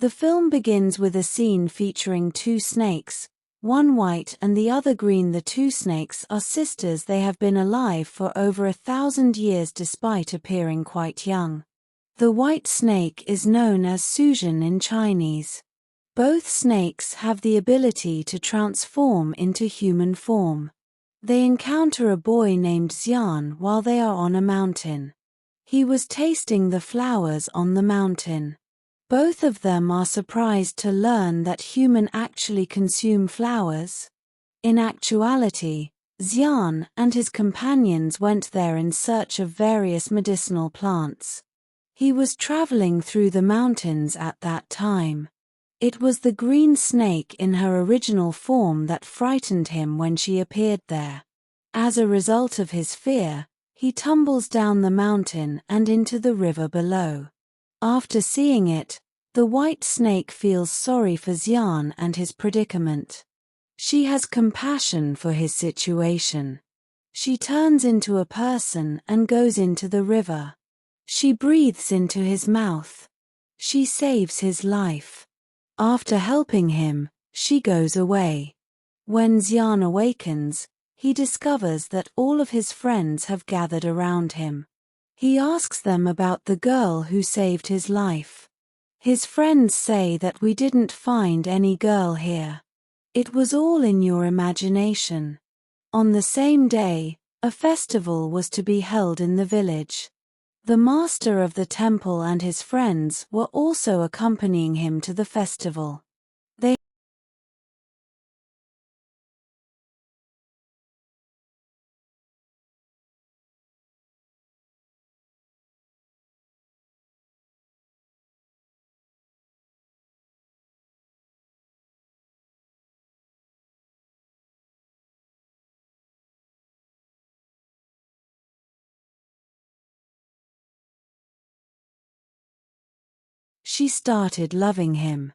The film begins with a scene featuring two snakes, one white and the other green. The two snakes are sisters. They have been alive for over 1,000 years despite appearing quite young. The white snake is known as Suzhen in Chinese. Both snakes have the ability to transform into human form. They encounter a boy named Xian while they are on a mountain. He was tasting the flowers on the mountain. Both of them are surprised to learn that humans actually consume flowers. In actuality, Xian and his companions went there in search of various medicinal plants. He was traveling through the mountains at that time. It was the green snake in her original form that frightened him when she appeared there. As a result of his fear, he tumbles down the mountain and into the river below. After seeing it, the white snake feels sorry for Xian and his predicament. She has compassion for his situation. She turns into a person and goes into the river. She breathes into his mouth. She saves his life. After helping him, she goes away. When Xian awakens, he discovers that all of his friends have gathered around him. He asks them about the girl who saved his life. His friends say that we didn't find any girl here. It was all in your imagination. On the same day, a festival was to be held in the village. The master of the temple and his friends were also accompanying him to the festival. She started loving him.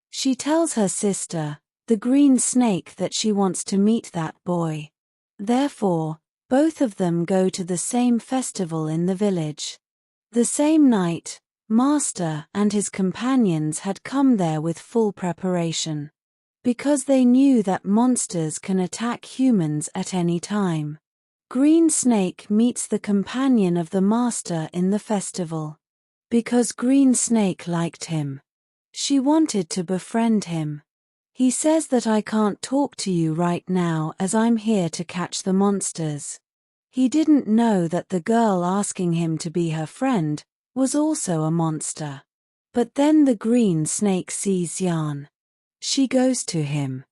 She tells her sister, the green snake, that she wants to meet that boy. Therefore, both of them go to the same festival in the village. The same night, Master and his companions had come there with full preparation. Because they knew that monsters can attack humans at any time. Green Snake meets the companion of the Master in the festival. Because Green Snake liked him. She wanted to befriend him. He says that I can't talk to you right now as I'm here to catch the monsters. He didn't know that the girl asking him to be her friend was also a monster. But then the Green Snake sees Yan. She goes to him.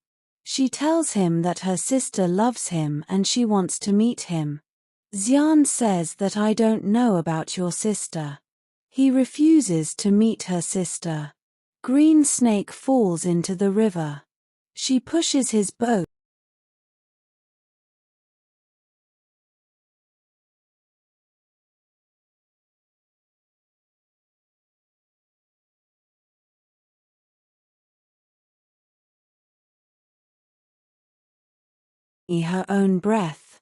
She tells him that her sister loves him and she wants to meet him. Xian says that I don't know about your sister. He refuses to meet her sister. Green Snake falls into the river. She pushes his boat. Her own breath.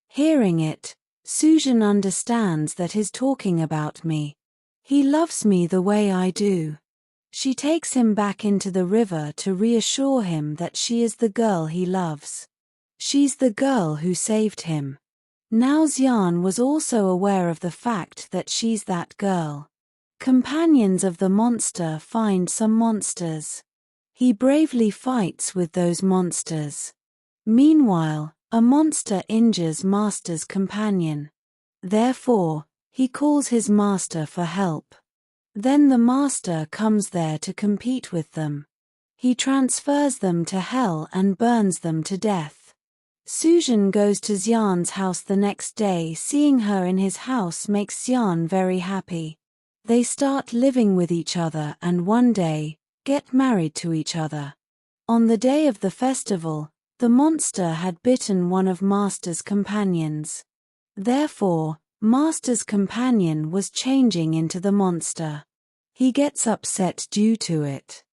Hearing it, Suzhen understands that he's talking about me. He loves me the way I do. She takes him back into the river to reassure him that she is the girl he loves. She's the girl who saved him. Now Xian was also aware of the fact that she's that girl. Companions of the monster find some monsters. He bravely fights with those monsters. Meanwhile, a monster injures Master's companion. Therefore, he calls his master for help. Then the master comes there to compete with them. He transfers them to hell and burns them to death. Suzhen goes to Xian's house the next day. Seeing her in his house makes Xian very happy. They start living with each other and one day, get married to each other. On the day of the festival, the monster had bitten one of Master's companions. Therefore, Master's companion was changing into the monster. He gets upset due to it.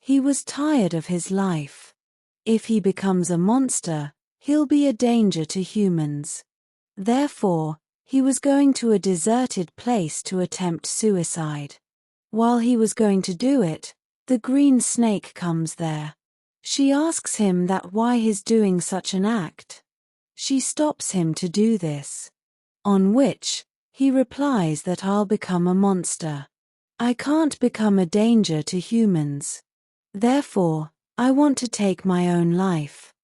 He was tired of his life. If he becomes a monster, he'll be a danger to humans. Therefore, he was going to a deserted place to attempt suicide. While he was going to do it, The green snake comes there. She asks him that why he's doing such an act. She stops him to do this. On which, he replies that I'll become a monster. I can't become a danger to humans. Therefore, I want to take my own life.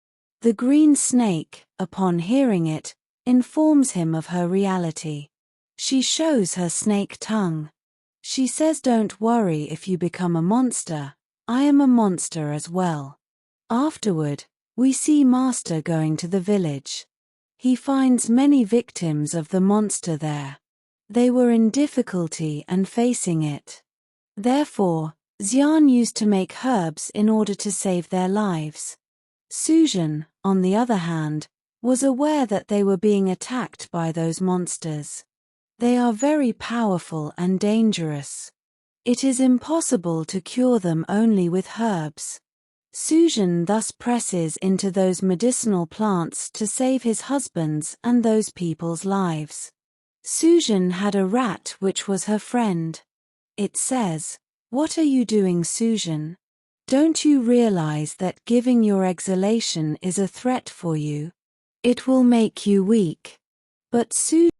The green snake, upon hearing it, informs him of her reality. She shows her snake tongue. She says, don't worry if you become a monster, I am a monster as well. Afterward, we see Master going to the village. He finds many victims of the monster there. They were in difficulty and facing it. Therefore, Xian used to make herbs in order to save their lives. Su-jin, on the other hand, was aware that they were being attacked by those monsters. They are very powerful and dangerous. It is impossible to cure them only with herbs. Su-jin thus presses into those medicinal plants to save his husband's and those people's lives. Su-jin had a rat which was her friend. It says, "What are you doing, Su-jin? Don't you realize that giving your exhalation is a threat for you? It will make you weak." But Su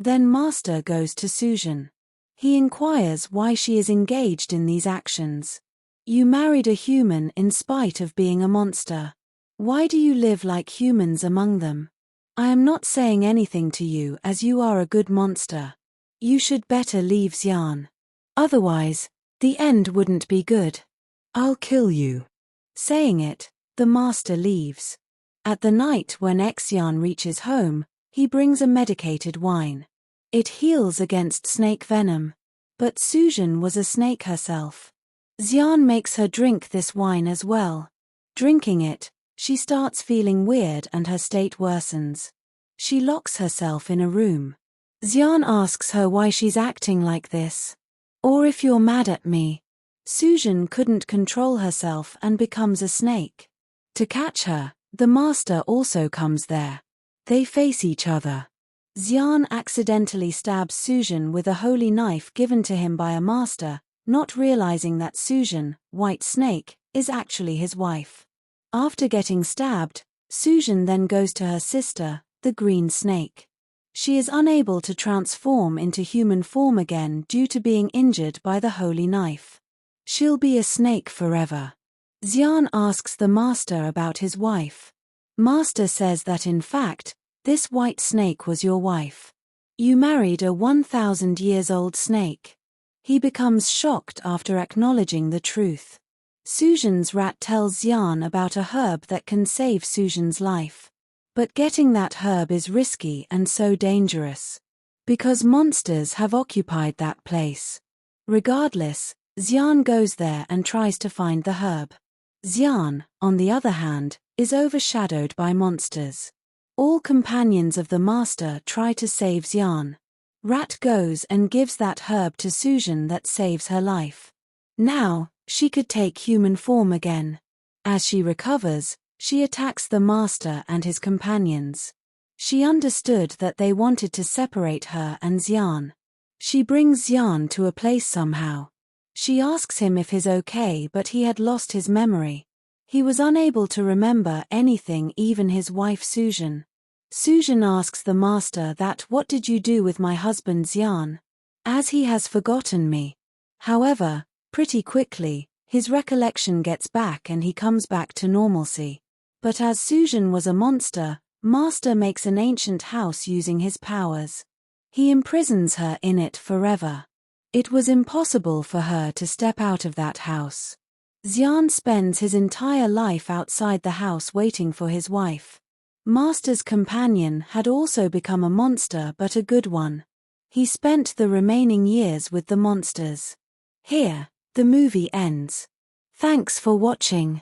Then Master goes to Su-jin. He inquires why she is engaged in these actions. You married a human in spite of being a monster. Why do you live like humans among them? I am not saying anything to you as you are a good monster. You should better leave Xian. Otherwise, the end wouldn't be good. I'll kill you. Saying it, the master leaves. At the night when Xian reaches home, he brings a medicated wine. It heals against snake venom. But Su-jin was a snake herself. Xian makes her drink this wine as well. Drinking it, she starts feeling weird and her state worsens. She locks herself in a room. Xian asks her why she's acting like this. Or if you're mad at me. Su-jin couldn't control herself and becomes a snake. To catch her, the master also comes there. They face each other. Xian accidentally stabs Su-jin with a holy knife given to him by a master, not realizing that Su-jin, White Snake, is actually his wife. After getting stabbed, Su-jin then goes to her sister, the Green Snake. She is unable to transform into human form again due to being injured by the holy knife. She'll be a snake forever. Xian asks the master about his wife. Master says that in fact, this white snake was your wife. You married a 1,000-years-old snake. He becomes shocked after acknowledging the truth. Su-jin's rat tells Xian about a herb that can save Su-jin's life. But getting that herb is risky and so dangerous. Because monsters have occupied that place. Regardless, Xian goes there and tries to find the herb. Xian, on the other hand, is overshadowed by monsters. All companions of the master try to save Xian. Rat goes and gives that herb to Su-jin that saves her life. Now, she could take human form again. As she recovers, she attacks the master and his companions. She understood that they wanted to separate her and Xian. She brings Xian to a place somehow. She asks him if he's okay, but he had lost his memory. He was unable to remember anything, even his wife Su-jin. Su-jin asks the master that what did you do with my husband Xian? As he has forgotten me. However, pretty quickly, his recollection gets back and he comes back to normalcy. But as Su-jin was a monster, Master makes an ancient house using his powers. He imprisons her in it forever. It was impossible for her to step out of that house. Xian spends his entire life outside the house waiting for his wife. Master's companion had also become a monster, but a good one. He spent the remaining years with the monsters. Here, the movie ends. Thanks for watching.